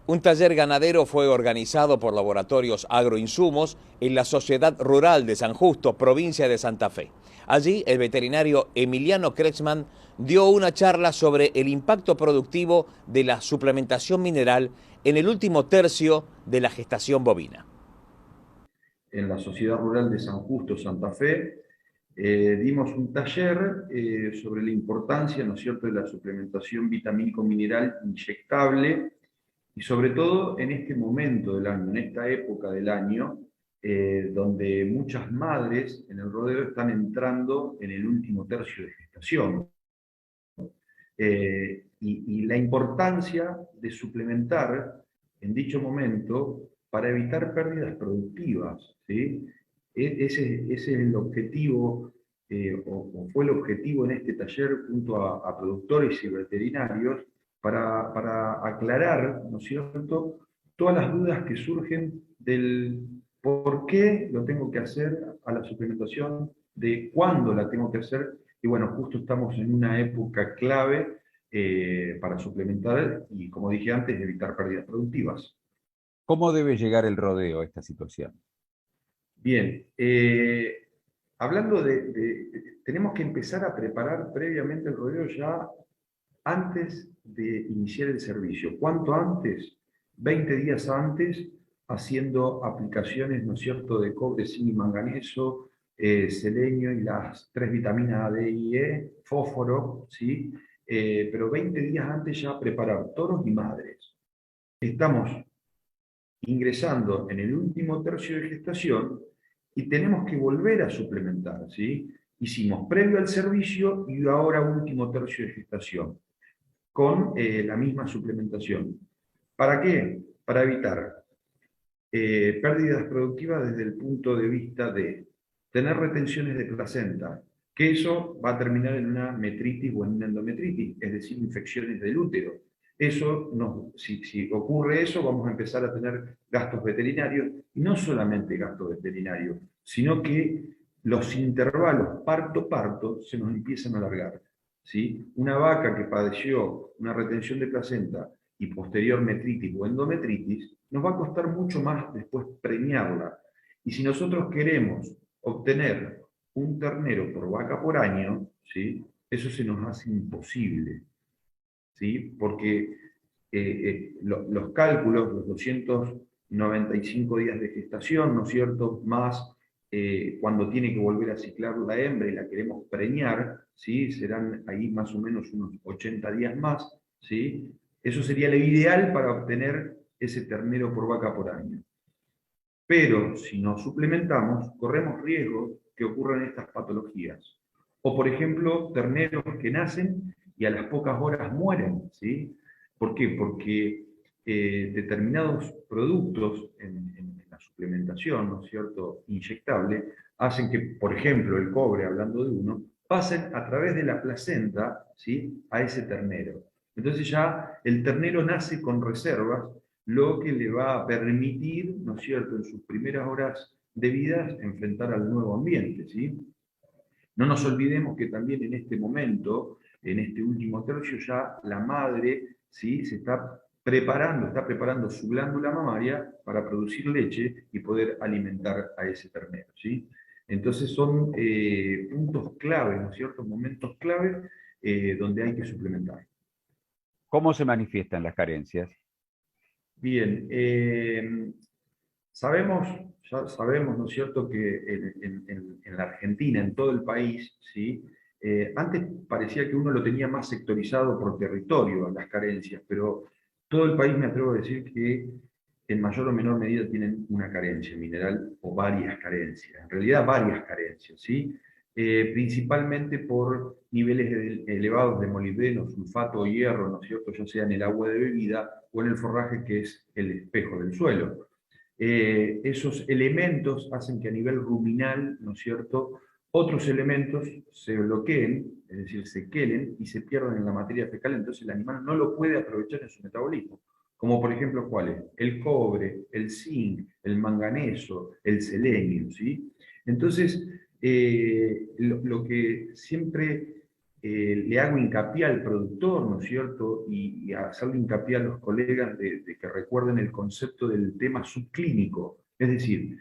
Un taller ganadero fue organizado por Laboratorios Agroinsumos en la Sociedad Rural de San Justo, provincia de Santa Fe. Allí, el veterinario Emiliano Kretschmann dio una charla sobre el impacto productivo de la suplementación mineral en el último tercio de la gestación bovina. En la Sociedad Rural de San Justo, Santa Fe, dimos un taller sobre la importancia, ¿no es cierto?, de la suplementación vitamínico-mineral inyectable, y sobre todo en este momento del año, en esta época del año, donde muchas madres en el rodeo están entrando en el último tercio de gestación. Y la importancia de suplementar en dicho momento para evitar pérdidas productivas, ¿sí? Ese es el objetivo, o fue el objetivo en este taller junto a productores y veterinarios, para aclarar, ¿no es cierto?, todas las dudas que surgen del por qué lo tengo que hacer a la suplementación, de cuándo la tengo que hacer. Y bueno, justo estamos en una época clave para suplementar y, como dije antes, evitar pérdidas productivas. ¿Cómo debe llegar el rodeo a esta situación? Bien, hablando tenemos que empezar a preparar previamente el rodeo ya antes de iniciar el servicio. ¿Cuánto antes? 20 días antes, haciendo aplicaciones, ¿no es cierto?, de cobre, zinc y manganeso, selenio y las tres vitaminas A, D y E, fósforo, ¿sí? Pero 20 días antes ya preparar toros y madres. Estamos ingresando en el último tercio de gestación y tenemos que volver a suplementar, ¿sí? Hicimos previo al servicio y ahora último tercio de gestación, con la misma suplementación. ¿Para qué? Para evitar pérdidas productivas desde el punto de vista de tener retenciones de placenta, que eso va a terminar en una metritis o en una endometritis, es decir, infecciones del útero. Eso, no, si ocurre eso, vamos a empezar a tener gastos veterinarios, y no solamente gastos veterinarios, sino que los intervalos parto-parto se nos empiezan a alargar, ¿sí? Una vaca que padeció una retención de placenta y posterior metritis o endometritis, nos va a costar mucho más después preñarla. Y si nosotros queremos obtener un ternero por vaca por año, ¿sí?, eso se nos hace imposible, ¿sí? Porque los cálculos, los 295 días de gestación, ¿no es cierto?, más cuando tiene que volver a ciclar la hembra y la queremos preñar, ¿sí?, serán ahí más o menos unos 80 días más, ¿sí? Eso sería lo ideal para obtener ese ternero por vaca por año. Pero si no suplementamos, corremos riesgo que ocurran estas patologías. O, por ejemplo, terneros que nacen y a las pocas horas mueren, ¿sí? ¿Por qué? Porque determinados productos en la suplementación, ¿no es cierto?, inyectable, hacen que, por ejemplo, el cobre, hablando de uno, pasen a través de la placenta, ¿sí?, a ese ternero. Entonces ya el ternero nace con reservas, lo que le va a permitir, ¿no es cierto?, en sus primeras horas de vida, enfrentar al nuevo ambiente, ¿sí? No nos olvidemos que también en este momento, en este último tercio, ya la madre, ¿sí?, está preparando su glándula mamaria para producir leche y poder alimentar a ese ternero, ¿sí? Entonces son puntos clave, ¿no es cierto?, momentos clave donde hay que suplementar. ¿Cómo se manifiestan las carencias? Bien, ya sabemos, ¿no es cierto?, que en la Argentina, en todo el país, ¿sí? Antes parecía que uno lo tenía más sectorizado por territorio, las carencias, pero todo el país, me atrevo a decir que en mayor o menor medida tienen una carencia mineral o varias carencias, en realidad varias carencias, ¿sí? Principalmente por niveles elevados de molibdeno, sulfato o hierro, ¿no es cierto?, ya sea en el agua de bebida o en el forraje, que es el espejo del suelo. Esos elementos hacen que a nivel ruminal, ¿no es cierto?, otros elementos se bloqueen, es decir, se quelen y se pierdan en la materia fecal, entonces el animal no lo puede aprovechar en su metabolismo. Como por ejemplo, ¿cuáles? El cobre, el zinc, el manganeso, el selenio, ¿sí? Entonces, lo que siempre le hago hincapié al productor, ¿no es cierto? Y hacerle hincapié a los colegas de que recuerden el concepto del tema subclínico. Es decir,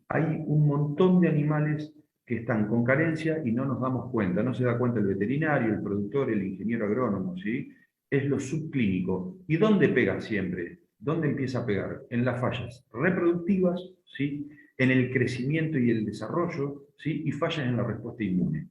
hay un montón de animales que están con carencia y no nos damos cuenta. No se da cuenta el veterinario, el productor, el ingeniero agrónomo, ¿sí? Es lo subclínico. ¿Y dónde pega siempre? ¿Dónde empieza a pegar? En las fallas reproductivas, ¿sí? En el crecimiento y el desarrollo, ¿sí? Y fallas en la respuesta inmune.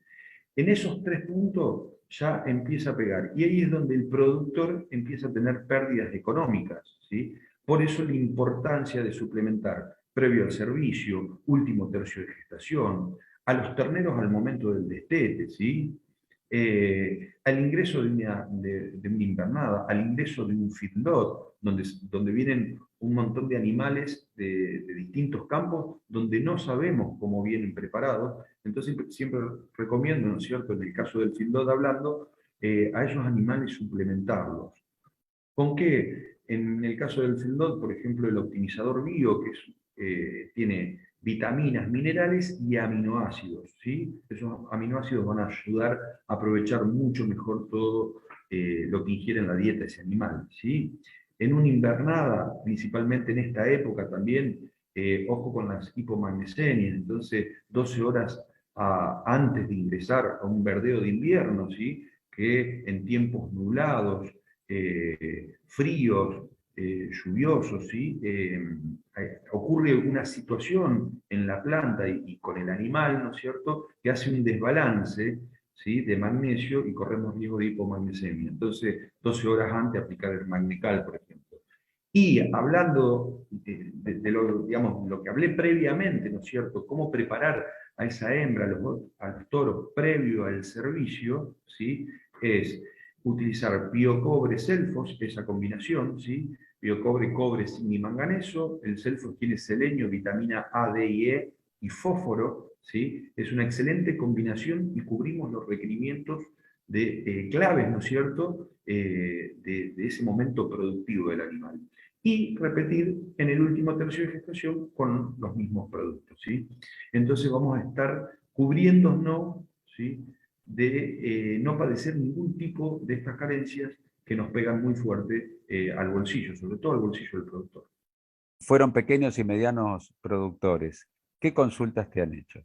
En esos tres puntos ya empieza a pegar. Y ahí es donde el productor empieza a tener pérdidas económicas, ¿sí? Por eso la importancia de suplementar previo al servicio, último tercio de gestación, a los terneros al momento del destete, ¿sí? Al ingreso de una invernada, al ingreso de un feedlot, donde vienen un montón de animales de distintos campos, donde no sabemos cómo vienen preparados. Entonces siempre recomiendo, ¿no es cierto?, en el caso del feedlot hablando, a esos animales suplementarlos. ¿Con qué? En el caso del feedlot, por ejemplo, el optimizador bio, que tiene vitaminas, minerales y aminoácidos, ¿sí? Esos aminoácidos van a ayudar a aprovechar mucho mejor todo lo que ingiere en la dieta ese animal, ¿sí? En una invernada, principalmente en esta época también, ojo con las hipomagnesemias, entonces 12 horas antes de ingresar a un verdeo de invierno, ¿sí? Que en tiempos nublados, fríos, lluviosos, ¿sí? Ocurre una situación en la planta y con el animal, ¿no es cierto?, que hace un desbalance, ¿sí?, de magnesio y corremos riesgo de hipomagnesemia. Entonces, 12 horas antes aplicar el Magnecal, por ejemplo. Y hablando de lo, digamos, lo que hablé previamente, ¿no es cierto?, cómo preparar a esa hembra, a los toros previo al servicio, ¿sí?, es utilizar biocobre selfos, esa combinación, ¿sí? Biocobre, cobre, zinc y manganeso. El selfos tiene selenio, vitamina A, D y E y fósforo, ¿sí? Es una excelente combinación y cubrimos los requerimientos de claves, ¿no es cierto?, de ese momento productivo del animal. Y repetir en el último tercio de gestación con los mismos productos, ¿sí? Entonces vamos a estar cubriéndonos, ¿sí?, de no padecer ningún tipo de estas carencias que nos pegan muy fuerte al bolsillo, sobre todo al bolsillo del productor. Fueron pequeños y medianos productores. ¿Qué consultas te han hecho?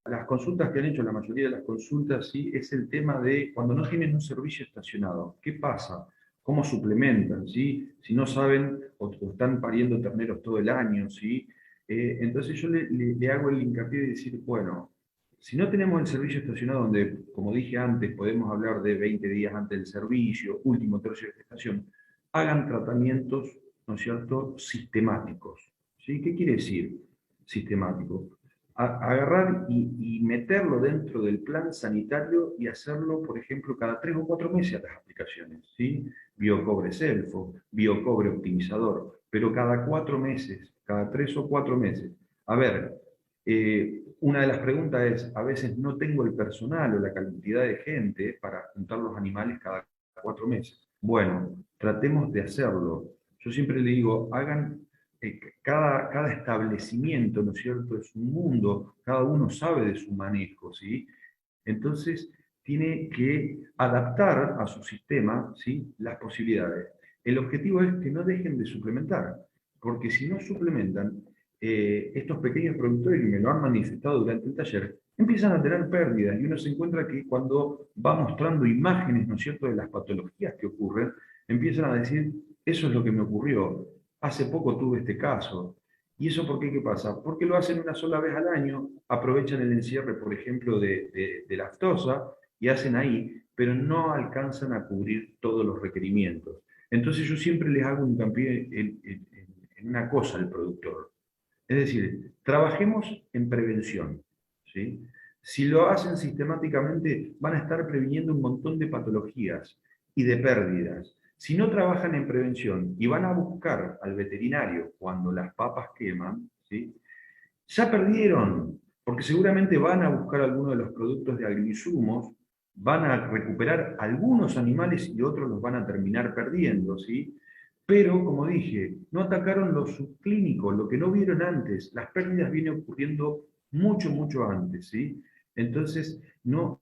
Las consultas que han hecho, la mayoría de las consultas, sí, es el tema de cuando no tienen un servicio estacionado. ¿Qué pasa? ¿Cómo suplementan? ¿Sí? Si no saben o están pariendo terneros todo el año, ¿sí? Entonces yo le hago el hincapié de decir, bueno, si no tenemos el servicio estacionado, donde, como dije antes, podemos hablar de 20 días antes del servicio, último tercio de gestación, hagan tratamientos, ¿no es cierto?, sistemáticos. ¿Sí? ¿Qué quiere decir sistemático? Agarrar y meterlo dentro del plan sanitario y hacerlo, por ejemplo, cada 3 o 4 meses las aplicaciones, ¿sí? Biocobre selfo, biocobre optimizador, pero cada 4 meses, cada 3 o 4 meses. A ver, una de las preguntas es, a veces no tengo el personal o la cantidad de gente para juntar los animales cada 4 meses. Bueno, tratemos de hacerlo. Yo siempre le digo, hagan cada establecimiento, ¿no es cierto?, es un mundo, cada uno sabe de su manejo, ¿sí? Entonces, tiene que adaptar a su sistema, ¿sí?, las posibilidades. El objetivo es que no dejen de suplementar, porque si no suplementan, estos pequeños productores, que me lo han manifestado durante el taller, empiezan a tener pérdidas y uno se encuentra que cuando va mostrando imágenes, ¿no es cierto?, de las patologías que ocurren, empiezan a decir, eso es lo que me ocurrió, hace poco tuve este caso. ¿Y eso por qué? ¿Qué pasa? Porque lo hacen una sola vez al año, aprovechan el encierre, por ejemplo, de lactosa y hacen ahí, pero no alcanzan a cubrir todos los requerimientos. Entonces yo siempre les hago un hincapié en una cosa al productor. Es decir, trabajemos en prevención, ¿sí? Si lo hacen sistemáticamente, van a estar previniendo un montón de patologías y de pérdidas. Si no trabajan en prevención y van a buscar al veterinario cuando las papas queman, ¿sí?, ya perdieron, porque seguramente van a buscar alguno de los productos de agroinsumos, van a recuperar algunos animales y otros los van a terminar perdiendo, ¿sí? Pero, como dije, no atacaron lo subclínico, lo que no vieron antes. Las pérdidas vienen ocurriendo mucho, mucho antes, ¿sí? Entonces, no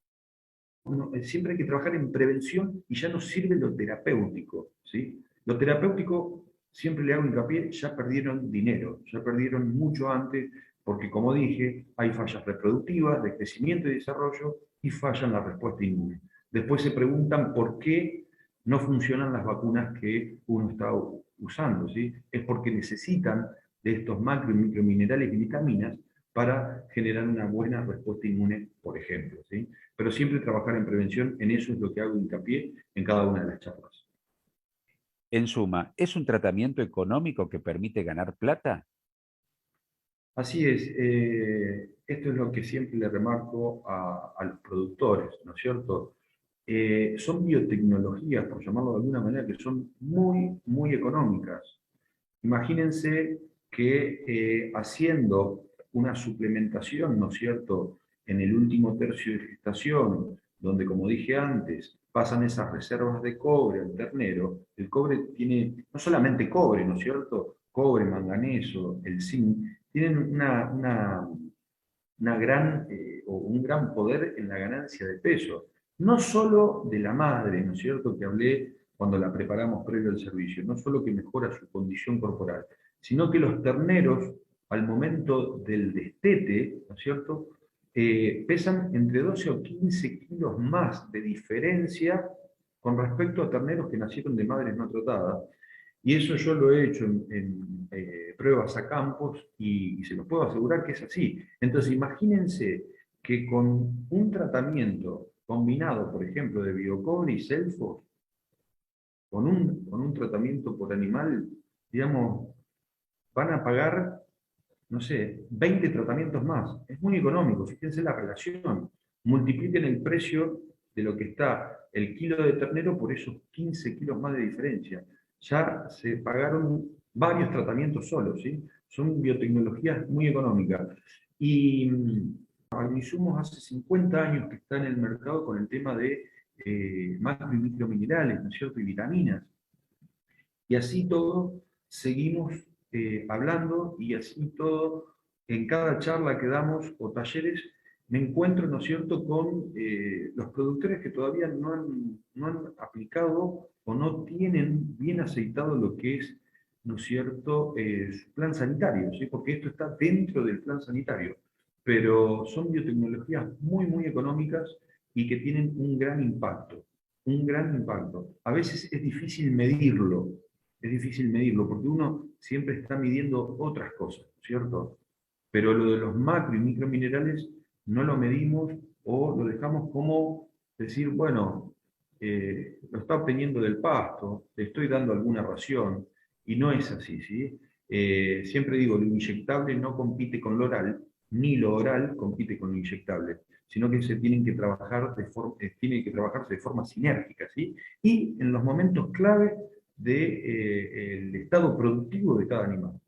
siempre hay que trabajar en prevención y ya no sirve lo terapéutico, ¿sí? Lo terapéutico, siempre le hago hincapié, ya perdieron dinero, ya perdieron mucho antes, porque como dije, hay fallas reproductivas, de crecimiento y desarrollo, y falla en la respuesta inmune. Después se preguntan por qué no funcionan las vacunas que uno está usando, ¿sí? Es porque necesitan de estos macro y microminerales y vitaminas para generar una buena respuesta inmune, por ejemplo, ¿sí? Pero siempre trabajar en prevención, en eso es lo que hago hincapié en cada una de las charlas. En suma, ¿es un tratamiento económico que permite ganar plata? Así es, esto es lo que siempre le remarco a los productores, ¿no es cierto? Son biotecnologías, por llamarlo de alguna manera, que son muy, muy económicas. Imagínense que haciendo una suplementación, ¿no es cierto?, en el último tercio de gestación, donde, como dije antes, pasan esas reservas de cobre al ternero, el cobre tiene no solamente cobre, ¿no es cierto?, cobre, manganeso, el zinc, tienen una gran, o un gran poder en la ganancia de peso. No solo de la madre, ¿no es cierto?, que hablé cuando la preparamos previo al servicio, no solo que mejora su condición corporal, sino que los terneros, al momento del destete, ¿no es cierto?, pesan entre 12 o 15 kilos más de diferencia con respecto a terneros que nacieron de madres no tratadas. Y eso yo lo he hecho en pruebas a campos y se los puedo asegurar que es así. Entonces imagínense que con un tratamiento combinado, por ejemplo, de biocobre y selfos, con un tratamiento por animal, digamos, van a pagar, no sé, 20 tratamientos más. Es muy económico, fíjense la relación. Multipliquen el precio de lo que está el kilo de ternero por esos 15 kilos más de diferencia. Ya se pagaron varios tratamientos solos, ¿sí? Son biotecnologías muy económicas. Y Agroinsumos hace 50 años que está en el mercado con el tema de macro y microminerales, ¿no es cierto? Y vitaminas. Y así todo seguimos hablando y así todo en cada charla que damos o talleres me encuentro, ¿no es cierto?, con los productores que todavía no han aplicado o no tienen bien aceitado lo que es, ¿no es cierto?, su plan sanitario, ¿sí? Porque esto está dentro del plan sanitario, pero son biotecnologías muy, muy económicas y que tienen un gran impacto. A veces es difícil medirlo, porque uno siempre está midiendo otras cosas, ¿cierto? Pero lo de los macro y microminerales no lo medimos o lo dejamos como decir, bueno, lo está obteniendo del pasto, le estoy dando alguna ración, y no es así, ¿sí? Siempre digo, lo inyectable no compite con lo oral, ni lo oral compite con lo inyectable, sino que se tienen que trabajar tiene que trabajarse de forma sinérgica, ¿sí? Y en los momentos clave del estado productivo de cada animal.